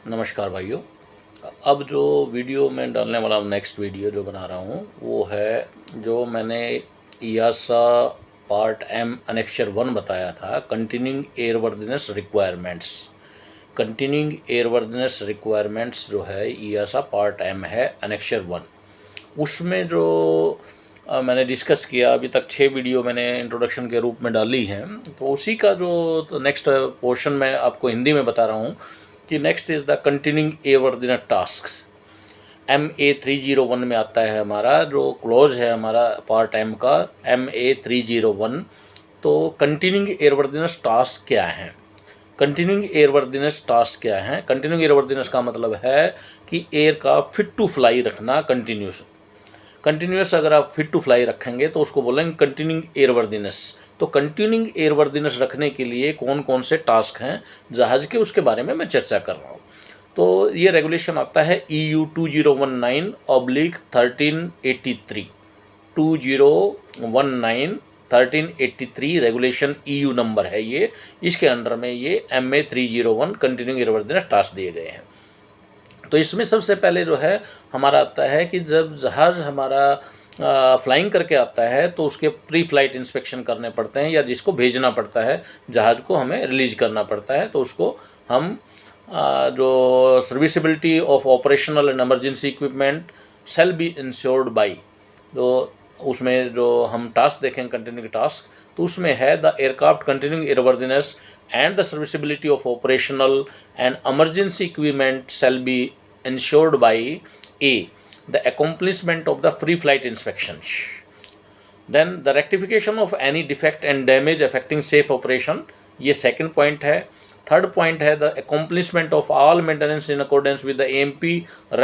नमस्कार भाइयों। अब जो वीडियो मैं डालने वाला हूँ, नेक्स्ट वीडियो जो बना रहा हूँ वो है जो मैंने ईआसा पार्ट एम अनेक्चर 1 बताया था, continuing airworthiness requirements. Continuing airworthiness requirements जो है ईआसा पार्ट एम है अनेक्चर 1। उसमें जो मैंने डिस्कस किया, अभी तक 6 वीडियो मैंने इंट्रोडक्शन के रूप में डाली हैं, तो उसी का जो नेक्स्ट पोर्शन मैं आपको हिंदी में बता रहा हूँ कि next is the continuing airworthiness tasks. MA301 में आता है हमारा जो क्लोज है हमारा पार्ट एम का, MA301। तो कंटिन्यूइंग एयरवर्दीनेस टास्क क्या है? कंटिन्यूइंग एयरवर्दीनेस टास्क क्या है? कंटिन्यूइंग एयरवर्दीनेस का मतलब है कि एयर का फिट टू फ्लाई रखना कंटिन्यूस अगर आप फिट टू फ्लाई रखेंगे तो उसको बोलेंगे कंटिन्यूइंग एयरवर्दीनेस। तो कंटिन्यूइंग एयरवर्दीनेस रखने के लिए कौन कौन से टास्क हैं जहाज़ के, उसके बारे में मैं चर्चा कर रहा हूँ। तो ये रेगुलेशन आता है EU 2019/1383। 2019/1383 रेगुलेशन EU नंबर है ये। इसके अंडर में ये MA301 कंटिन्यूइंग एयरवर्दीनेस टास्क दिए गए हैं। तो इसमें सबसे पहले जो है हमारा आता है कि जब जहाज़ हमारा फ्लाइंग करके आता है तो उसके प्री फ्लाइट इंस्पेक्शन करने पड़ते हैं, या जिसको भेजना पड़ता है जहाज़ को हमें रिलीज करना पड़ता है, तो उसको हम जो serviceability of operational and emergency equipment shall be insured by. तो उसमें जो हम टास्क देखें कंटिन्यूइंग टास्क, तो उसमें है the aircraft continuing airworthiness and the serviceability of operational and emergency equipment shall be ensured by A, the accomplishment of the pre-flight inspections, then the rectification of any defect and damage affecting safe operation, ये second point है। third point है the accomplishment of all maintenance in accordance with the AMP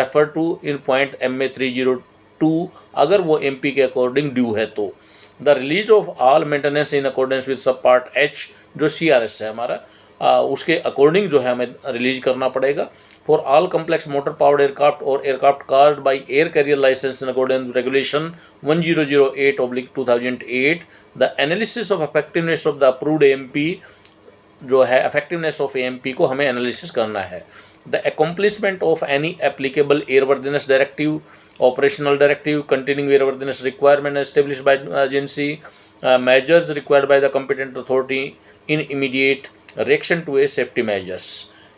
referred to in point MA302, अगर वो MP के according due है तो the release of all maintenance in accordance with सब part H, जो CRS है हमारा, उसके अकॉर्डिंग जो है हमें रिलीज करना पड़ेगा। For all complex motor powered aircraft और aircraft card by air carrier licence in accordance regulation 1008/2008, the analysis of effectiveness of the approved AMP जो है इफेक्टिवनेस ऑफ AMP को हमें एनालिसिस करना है। The accomplishment of any applicable airworthiness directive, operational directive, continuing airworthiness requirement established by agency, measures required by the competent authority in immediate reaction to a safety measures।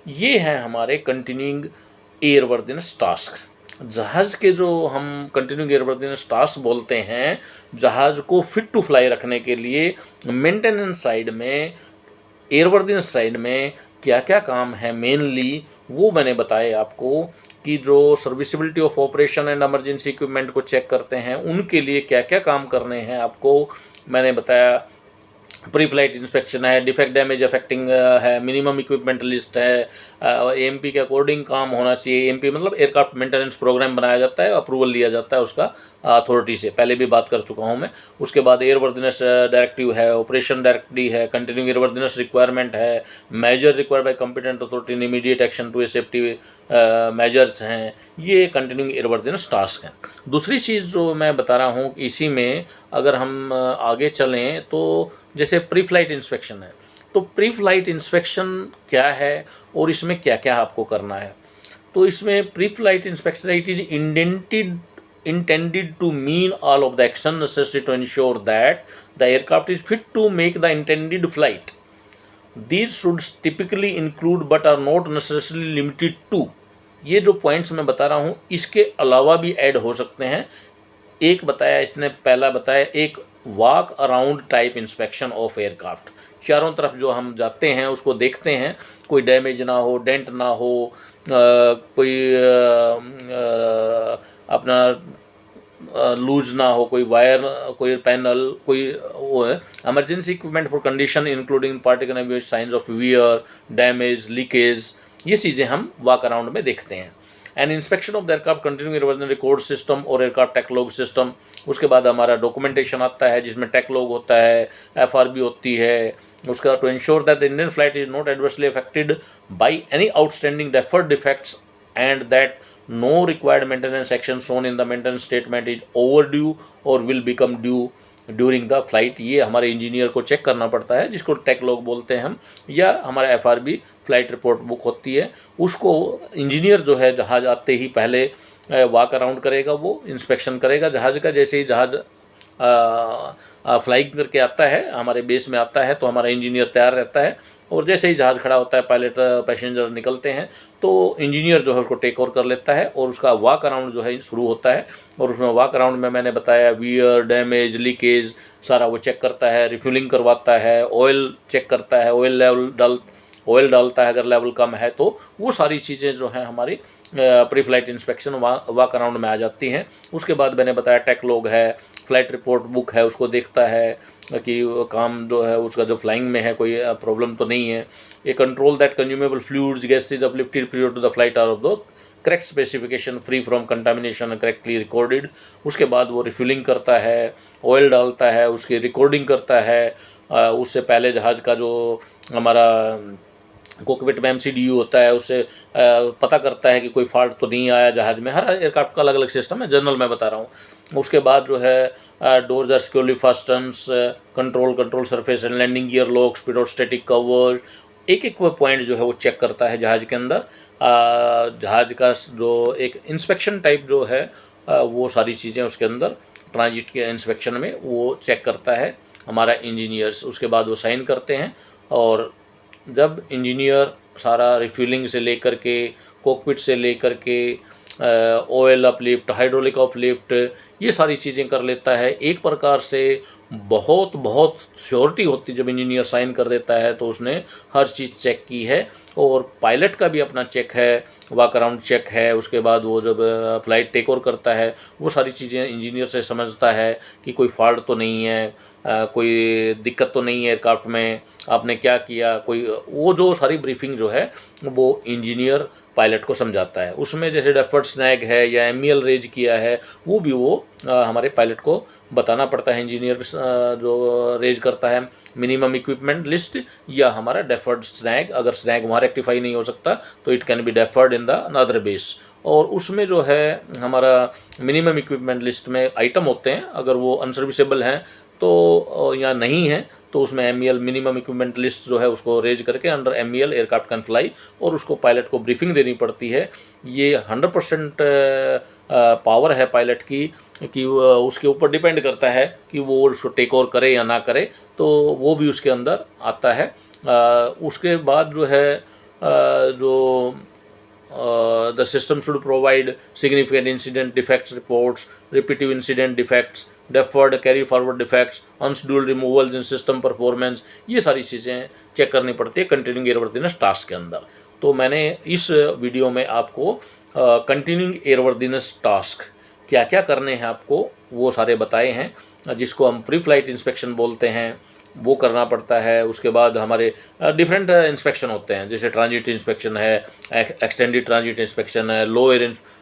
ये हैं हमारे continuing airworthiness tasks। जहाज़ के जो हम continuing airworthiness tasks बोलते हैं, जहाज़ को फिट टू फ्लाई रखने के लिए मेंटेनेंस साइड में, एयरवर्दीनेस साइड में क्या क्या काम है मेनली, वो मैंने बताया आपको कि जो serviceability of operation and emergency equipment को चेक करते हैं उनके लिए क्या क्या काम करने हैं आपको मैंने बताया। प्री फ्लाइट इंस्पेक्शन है, डिफेक्ट डैमेज अफेक्टिंग है, मिनिमम इक्विपमेंट लिस्ट है, AMP के अकॉर्डिंग काम होना चाहिए। AMP मतलब एयरक्राफ्ट मेंटेनेंस प्रोग्राम बनाया जाता है, अप्रूवल लिया जाता है उसका अथॉरिटी से, पहले भी बात कर चुका हूँ मैं। उसके बाद एयरवर्दीनेस डायरेक्टिव है, ऑपरेशन डायरेक्टिव है, कंटिन्यूइंग एयरवर्दीनेस रिक्वायरमेंट है, measure required by competent authority in immediate action to a safety measures हैं। ये कंटिन्यूइंग एयरवर्दीनेस टास्क हैं। दूसरी चीज़ जो मैं बता रहा हूँ इसी में अगर हम आगे चलें तो जैसे प्री फ्लाइट इंस्पेक्शन है, तो प्री फ्लाइट इंस्पेक्शन क्या है और इसमें क्या क्या आपको करना है। तो इसमें pre flight inspection it is intended to mean all of the action necessary to ensure that the aircraft is fit to make the intended flight. These should typically include but are not necessarily limited to, ये जो points मैं बता रहा हूँ इसके अलावा भी add हो सकते हैं। एक बताया इसने, पहला बताया एक walk around type inspection of aircraft, चारों तरफ जो हम जाते हैं उसको देखते हैं, कोई डैमेज ना हो, डेंट ना हो, कोई अपना लूज ना हो, कोई वायर, कोई पैनल, कोई वो है। Emergency equipment for condition including particular science of wear, damage, leakage, ये चीज़ें हम वॉक अराउंड में देखते हैं। And inspection of the aircraft continuing airworthiness record system और एयरक्राफ्ट टेक्लॉग सिस्टम। उसके बाद हमारा डॉक्यूमेंटेशन आता है जिसमें टेक्लॉग होता है, FRB होती है। उसका to ensure that the Indian flight is not adversely affected by any outstanding deferred defects and that no required maintenance action shown in the maintenance statement is overdue or will become due during the flight, ये हमारे engineer को check करना पड़ता है, जिसको take log बोलते हैं हम, या हमारा FRB फ्लाइट रिपोर्ट बुक होती है। उसको इंजीनियर जो है जहाज़ आते ही पहले वॉक अराउंड करेगा, वो इंस्पेक्शन करेगा जहाज़ का। जैसे ही जहाज़ फ्लाइंग करके आता है, हमारे बेस में आता है, तो हमारा इंजीनियर तैयार रहता है, और जैसे ही जहाज़ खड़ा होता है, पायलट पैसेंजर निकलते हैं, तो इंजीनियर जो है उसको टेक ओवर कर लेता है और उसका वॉक अराउंड जो है शुरू होता है। और उसमें वॉक अराउंड में मैंने बताया वियर, डैमेज, लीकेज सारा वो चेक करता है, रिफ्यूलिंग करवाता है, ऑयल चेक करता है, ऑयल डालता है अगर लेवल कम है तो। वो सारी चीज़ें जो हैं हमारी pre flight inspection walk around में आ जाती हैं। उसके बाद मैंने बताया टेक लॉग है, फ्लाइट रिपोर्ट बुक है, उसको देखता है कि काम जो है उसका जो फ्लाइंग में है कोई प्रॉब्लम तो नहीं है। ये control that consumable fluids gases uplifted period to the flight are of the correct specification free from contamination correctly recorded. उसके बाद वो रिफ्यूलिंग करता है, ऑयल डालता है, उसकी रिकॉर्डिंग करता है। उससे पहले जहाज़ का जो हमारा कॉकपिट में MCDU होता है, उससे पता करता है कि कोई फॉल्ट तो नहीं आया जहाज़ में। हर एयरक्राफ्ट का अलग अलग सिस्टम है, जनरल में बता रहा हूँ। उसके बाद जो है doors are securely fastens, control surface and landing gear lock, स्पीडोस्टैटिक कवर, एक वो पॉइंट जो है वो चेक करता है जहाज़ के अंदर। जहाज़ का जो एक इंस्पेक्शन टाइप जो है वो सारी चीज़ें उसके अंदर ट्रांजिट के इंस्पेक्शन में वो चेक करता है हमारा इंजीनियर्स। उसके बाद वो साइन करते हैं, और जब इंजीनियर सारा रिफ्यूलिंग से लेकर के, कॉकपिट से लेकर के, ऑयल अपलिफ्ट, हाइड्रोलिक अपलिफ्ट, ये सारी चीज़ें कर लेता है एक प्रकार से, बहुत श्योरिटी होती है। जब इंजीनियर साइन कर देता है तो उसने हर चीज़ चेक की है। और पायलट का भी अपना चेक है, वॉक अराउंड चेक है। उसके बाद वो जब फ्लाइट टेक ओवर करता है, वो सारी चीज़ें इंजीनियर से समझता है कि कोई फॉल्ट तो नहीं है, कोई दिक्कत तो नहीं है एयरक्राफ्ट में, आपने क्या किया, कोई वो जो सारी ब्रीफिंग जो है वो इंजीनियर पायलट को समझाता है। उसमें जैसे डेफर्ड स्नैग है या MEL रेज किया है, वो भी वो हमारे पायलट को बताना पड़ता है। इंजीनियर जो रेज करता है मिनिमम इक्विपमेंट लिस्ट या हमारा डेफर्ड स्नैग, अगर स्नैग वहाँ रेक्टिफाई नहीं हो सकता तो it can be deferred in the another base. और उसमें जो है हमारा मिनिमम इक्विपमेंट लिस्ट में आइटम होते हैं, अगर वो अनसर्विसेबल हैं तो या नहीं है तो उसमें MEL मिनिमम इक्विपमेंट लिस्ट जो है उसको रेज करके under MEL aircraft can fly, और उसको पायलट को ब्रीफिंग देनी पड़ती है। ये 100% पावर है पायलट की, कि उसके ऊपर डिपेंड करता है कि वो उसको टेक ओवर करे या ना करे, तो वो भी उसके अंदर आता है। उसके बाद जो है जो the system should provide significant incident defects reports, repetitive incident defects, deferred carry forward defects, unscheduled removals in system performance, ये सारी चीज़ें चेक करनी पड़ती है कंटिन्यूइंग एयरवर्दीनेस टास्क के अंदर। तो मैंने इस वीडियो में आपको कंटिन्यूइंग एयरवर्दीनेस टास्क क्या क्या करने हैं आपको वो सारे बताए हैं, जिसको हम प्री फ्लाइट इंस्पेक्शन बोलते हैं, वो करना पड़ता है। उसके बाद हमारे डिफरेंट इंस्पेक्शन होते हैं, जैसे ट्रांजिट इंस्पेक्शन है, एक्सटेंडेड ट्रांजिट इंस्पेक्शन है,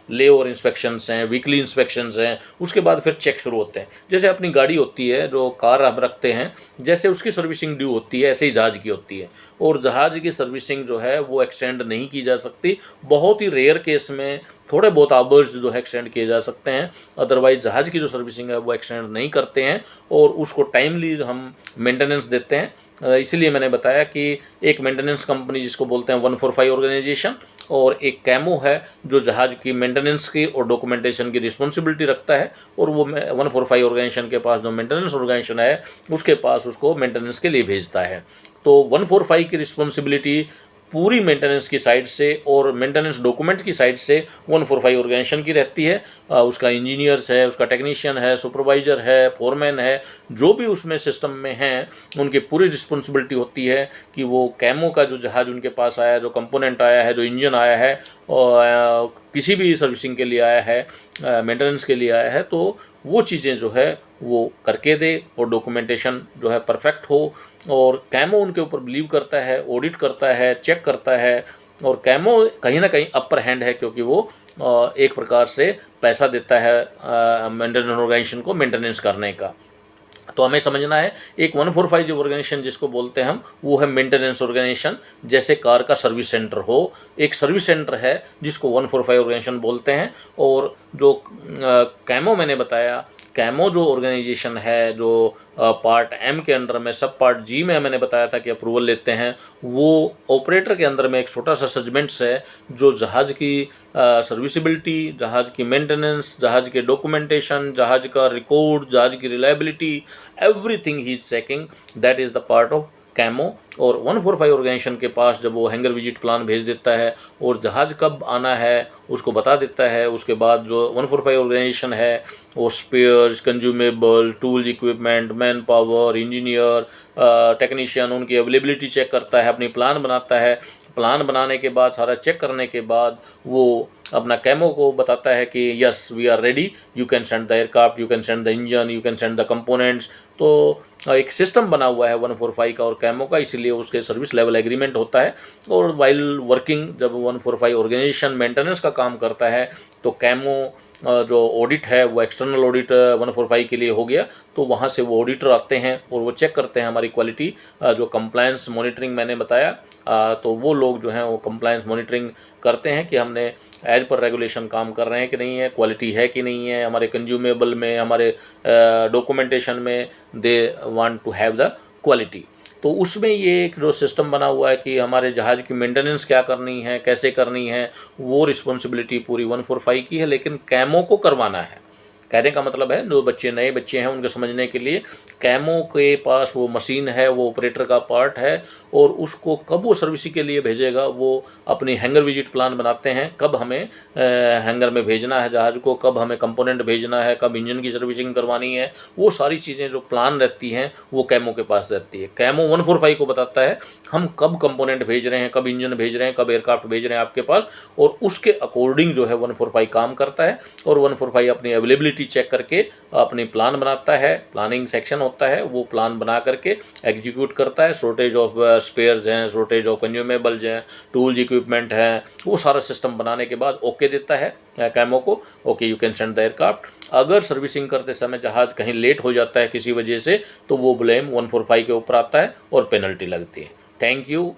ले ओवर इंस्पेक्शंस हैं, वीकली इंस्पेक्शंस हैं। उसके बाद फिर चेक शुरू होते हैं। जैसे अपनी गाड़ी होती है, जो कार हम रखते हैं, जैसे उसकी सर्विसिंग ड्यू होती है ऐसे ही जहाज़ की होती है। और जहाज़ की सर्विसिंग जो है वो एक्सटेंड नहीं की जा सकती, बहुत ही रेयर केस में थोड़े बहुत आवर्स जो है एक्सटेंड किए जा सकते हैं, अदरवाइज जहाज़ की जो सर्विसिंग है वो एक्सटेंड नहीं करते हैं, और उसको टाइमली हम मेंटेनेंस देते हैं। इसलिए मैंने बताया कि एक मेंटेनेंस कंपनी जिसको बोलते हैं 145 ऑर्गेनाइजेशन, और एक कैमो है जो जहाज़ की मेंटेनेंस की और डॉक्यूमेंटेशन की रिस्पॉन्सिबिलिटी रखता है, और वो 145 ऑर्गेनाइजेशन के पास जो मेंटेनेंस ऑर्गेनाइजेशन है उसके पास उसको मेंटेनेंस के लिए भेजता है। तो 145 की रिस्पॉन्सिबिलिटी पूरी मेंटेनेंस की साइड से और मेंटेनेंस डॉक्यूमेंट की साइड से 145 ऑर्गेनाइजेशन की रहती है। उसका इंजीनियर्स है, उसका टेक्नीशियन है, सुपरवाइजर है, फोरमैन है, जो भी उसमें सिस्टम में हैं, उनकी पूरी रिस्पॉन्सिबिलिटी होती है कि वो कैमो का जो जहाज़ उनके पास आया, जो कंपोनेंट आया है, जो इंजन आया है, और किसी भी सर्विसिंग के लिए आया है, मेंटेनेंस के लिए आया है, तो वो चीज़ें जो है वो करके दे, और डॉक्यूमेंटेशन जो है परफेक्ट हो। और कैमो उनके ऊपर बिलीव करता है, ऑडिट करता है, चेक करता है, और कैमो कहीं ना कहीं अपर हैंड है, क्योंकि वो एक प्रकार से पैसा देता है मेंटेनेंस ऑर्गेनाइजेशन को मेंटेनेंस करने का। तो हमें समझना है, एक 145 जो ऑर्गेनाइजेशन जिसको बोलते हैं हम, वो है मेंटेनेंस ऑर्गेनाइजेशन। जैसे कार का सर्विस सेंटर हो, एक सर्विस सेंटर है जिसको 145 ऑर्गेनाइजेशन बोलते हैं। और जो कैमो मैंने बताया कैमो जो ऑर्गेनाइजेशन है, जो पार्ट एम के अंडर में, सब पार्ट जी में मैंने बताया था कि अप्रूवल लेते हैं, वो ऑपरेटर के अंदर में एक छोटा सा सजमेंट्स है जो जहाज़ की सर्विसिबिलिटी, जहाज़ की मेंटेनेंस, जहाज़ के डॉक्यूमेंटेशन, जहाज़ का रिकॉर्ड, जहाज़ की reliability, everything he is checking, that is the part of camo. और 145 ऑर्गेनाइजेशन के पास जब वो हैंगर विजिट प्लान भेज देता है और जहाज़ कब आना है उसको बता देता है, उसके बाद जो 145 ऑर्गेनाइजेशन है वो spares, consumable, tools, equipment, man power, engineer, technician, उनकी अवेलेबिलिटी चेक करता है, अपनी प्लान बनाता है। प्लान बनाने के बाद, सारा चेक करने के बाद वो अपना कैमो को बताता है कि yes we are ready, you can send the aircraft, you can send the engine, you can send the components. तो एक सिस्टम बना हुआ है 145 का और कैमो का, इसीलिए उसके सर्विस लेवल एग्रीमेंट होता है। और वाइल वर्किंग जब 145 ऑर्गेनाइजेशन मेंटेनेंस का काम करता है तो कैमो जो ऑडिट है वो एक्सटर्नल ऑडिट 145 के लिए हो गया, तो वहाँ से वो ऑडिटर आते हैं और वो चेक करते हैं हमारी क्वालिटी। जो कंप्लायंस मॉनिटरिंग मैंने बताया, तो वो लोग जो हैं वो कंप्लायंस मॉनिटरिंग करते हैं कि हमने एज पर रेगुलेशन काम कर रहे हैं कि नहीं है, क्वालिटी है कि नहीं है, हमारे कंज्यूमेबल में, हमारे डॉक्यूमेंटेशन में they want to have the quality. तो उसमें ये एक जो सिस्टम बना हुआ है कि हमारे जहाज़ की मेंटेनेंस क्या करनी है, कैसे करनी है, वो रिस्पॉन्सिबिलिटी पूरी 145 की है, लेकिन कैमो को करवाना है। कहने का मतलब है जो बच्चे नए बच्चे हैं उनके समझने के लिए, कैमो के पास वो मशीन है, वो ऑपरेटर का पार्ट है, और उसको कब वो सर्विसिंग के लिए भेजेगा वो अपनी हैंगर विजिट प्लान बनाते हैं, कब हमें हैंगर में भेजना है जहाज़ को, कब हमें कंपोनेंट भेजना है, कब इंजन की सर्विसिंग करवानी है, वो सारी चीज़ें जो प्लान रहती हैं वो कैमो के पास रहती है। कैमो 145 को बताता है हम कब कंपोनेंट भेज रहे हैं, कब इंजन भेज रहे हैं, कब एयरक्राफ्ट भेज रहे हैं आपके पास, और उसके अकॉर्डिंग जो है 145 काम करता है। और 145 अपनी अवेलेबिलिटी चेक करके अपनी प्लान बनाता है, प्लानिंग सेक्शन होता है, वो प्लान बना करके एग्जीक्यूट करता है। शॉर्टेज ऑफ स्पेयर्स हैं, शॉर्टेज ऑफ कंज्यूमेबल्स हैं, टूल्स, इक्विपमेंट हैं, वो सारा सिस्टम बनाने के बाद ओके देता है कैमो को, okay you can send the aircraft. अगर सर्विसिंग करते समय जहाज़ कहीं लेट हो जाता है किसी वजह से, तो वो ब्लेम 145 के ऊपर आता है और पेनल्टी लगती है। Thank you.